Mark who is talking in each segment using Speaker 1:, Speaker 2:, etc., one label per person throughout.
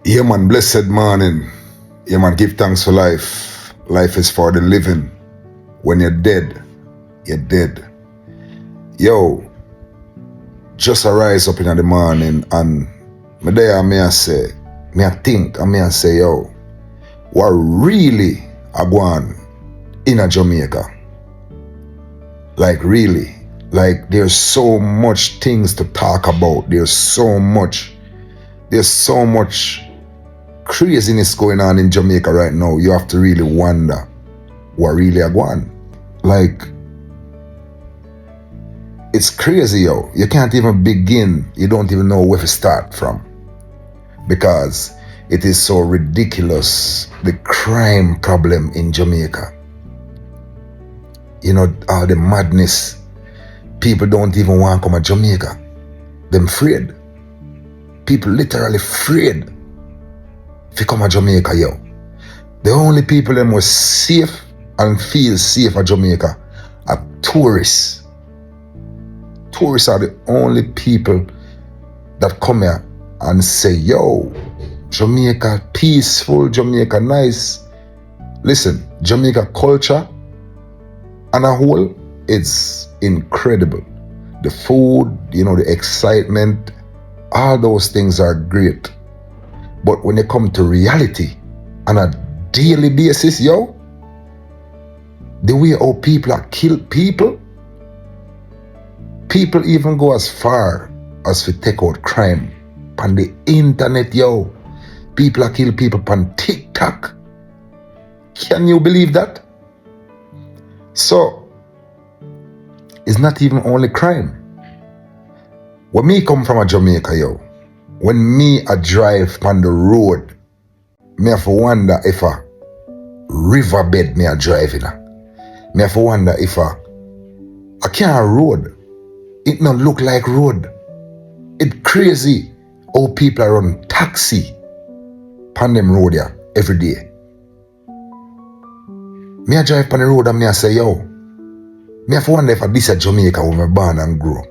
Speaker 1: Yeah, man, blessed morning. Yeah, man, give thanks for life. Life is for the living. When you're dead, you're dead. Yo, just arise up in the morning and me there me I say, me I think and me I say, yo, what really a go on in a Jamaica? Like really, like there's so much things to talk about. There's so much craziness going on in Jamaica right now. You have to really wonder what really a go on. Like, it's crazy, yo. You can't even begin. You don't even know where to start from. Because it is so ridiculous, the crime problem in Jamaica. You know, all the madness. People don't even want to come to Jamaica. Them afraid. People literally afraid to come to Jamaica, yo. The only people that were safe and feel safe at Jamaica are tourists. Tourists are the only people that come here and say, yo, Jamaica peaceful, Jamaica nice. Listen, Jamaica culture on a whole, it's incredible. The food, you know, the excitement, all those things are great. But when they come to reality, on a daily basis, yo, the way how people are killed people even go as far as to take out crime on the internet, yo. People are killing people on TikTok. Can you believe that? So, it's not even only crime. When me come from a Jamaica, yo, when me a drive on the road, me have to wonder if a riverbed me a drive in. Me have to wonder if a car road, it not look like road. It crazy how people are run taxi on them road here every day. Me a drive on the road and me a say, yo, me have to wonder if this is Jamaica where me born and grow.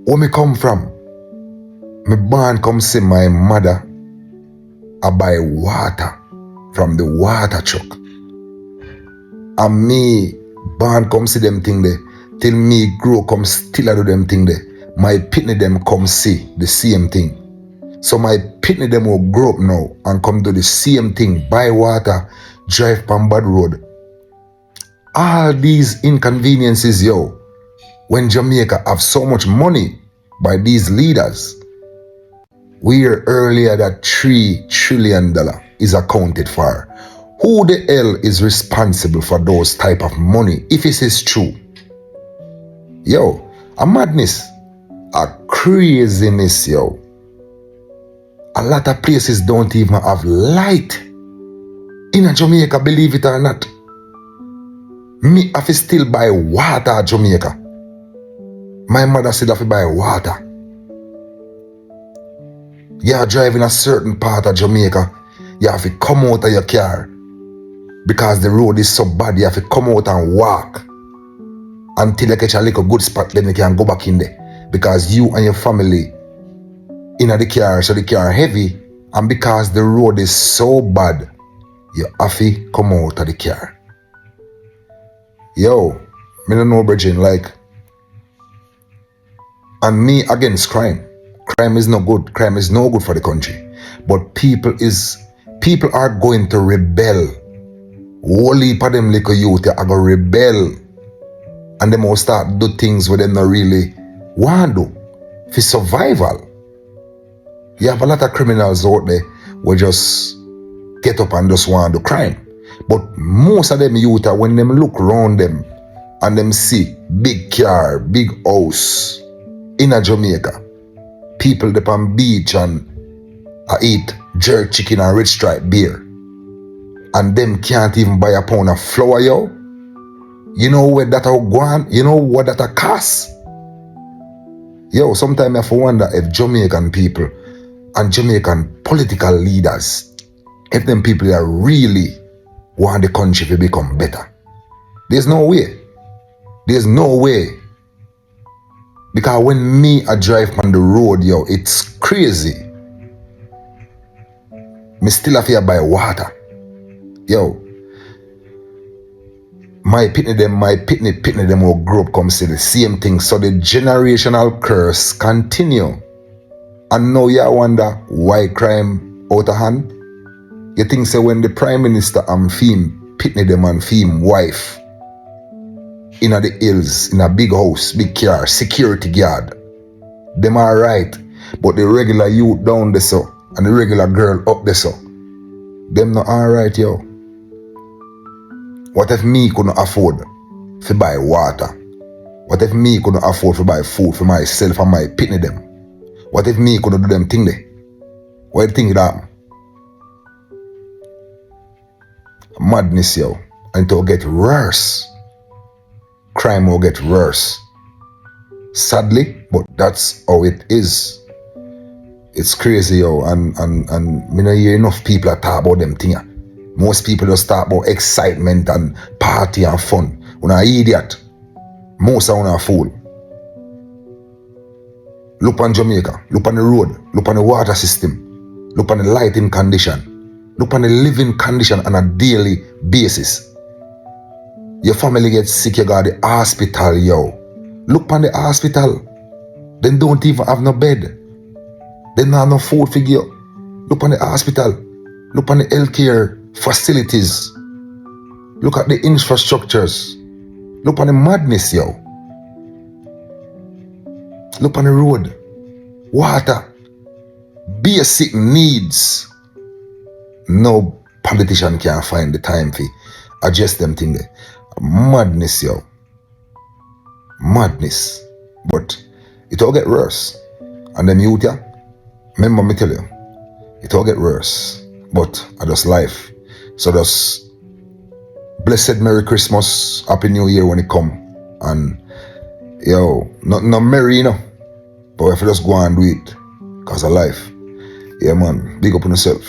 Speaker 1: Where me come from, me born come see my mother I buy water from the water truck. And me born come see them thing there. Till me grow come still do them thing there. My pitney them come see the same thing. So my pitney them will grow up now and come do the same thing. Buy water, drive on bad road. All these inconveniences, yo, when Jamaica have so much money by these leaders, where earlier that $3 trillion is accounted for. Who the hell is responsible for those type of money if it is true? Yo, a madness, a craziness, yo. A lot of places don't even have light. In Jamaica, believe it or not. Me have to still buy water at Jamaica. My mother said I have to buy water. You are driving a certain part of Jamaica, you have to come out of your car. Because the road is so bad, you have to come out and walk until you catch a little good spot, then you can go back in there. Because you and your family in the car, so the car heavy, and because the road is so bad, you have to come out of the car. Yo, me don't know, Bridget, like, and me against crime. Crime is no good. Crime is no good for the country. But people are going to rebel. Whole heap of them little youth are going to rebel. And they will start do things where they not really want to do. For survival. You have a lot of criminals out there who just get up and just want to do crime. But most of them youth are when them look around them and them see big car, big house in a Jamaica. People up on beach and eat jerk chicken and red stripe beer. And them can't even buy a pound of flour, yo. You know where that will go on? You know what that cost? Yo, sometimes I have to wonder if Jamaican people and Jamaican political leaders, if them people are really want the country to become better. There's no way. There's no way. Because when me I drive on the road, yo, it's crazy. Me still have to buy water. Yo. My pitney them will grow up come say the same thing. So the generational curse continue. And now you wonder why crime out of hand? You think say when the Prime Minister and Fim pitney them and Fim wife in the hills, in a big house, big car, security guard, them alright. But the regular youth down there so and the regular girl up there so, them not alright, yo. What if me couldn't afford to buy water? What if me couldn't afford to buy food for myself and my pitney them? What if me couldn't do them thing there? What do you think that? Madness, yo. And it will get worse. Crime will get worse. Sadly, but that's how it is. It's crazy, yo. And me not hear enough people talk about them things. Most people just talk about excitement and party and fun. When I idiot, most of them are fool. Look on Jamaica, look on the road, look on the water system, look on the lighting condition, look on the living condition on a daily basis. Your family gets sick, you go to the hospital, yo. Look on the hospital. They don't even have no bed. They don't have no food for you. Look on the hospital. Look on the healthcare facilities. Look at the infrastructures. Look on the madness, yo. Look on the road. Water. Basic needs. No politician can find the time to adjust them things there. Madness, yo. Madness. But it all get worse. And them youth, yeah, remember me tell you, it all get worse. But I just life. So just blessed Merry Christmas, Happy New Year when it come. And yo, not merry, you know. But if you just go and do it, cause of life. Yeah man, big up on yourself.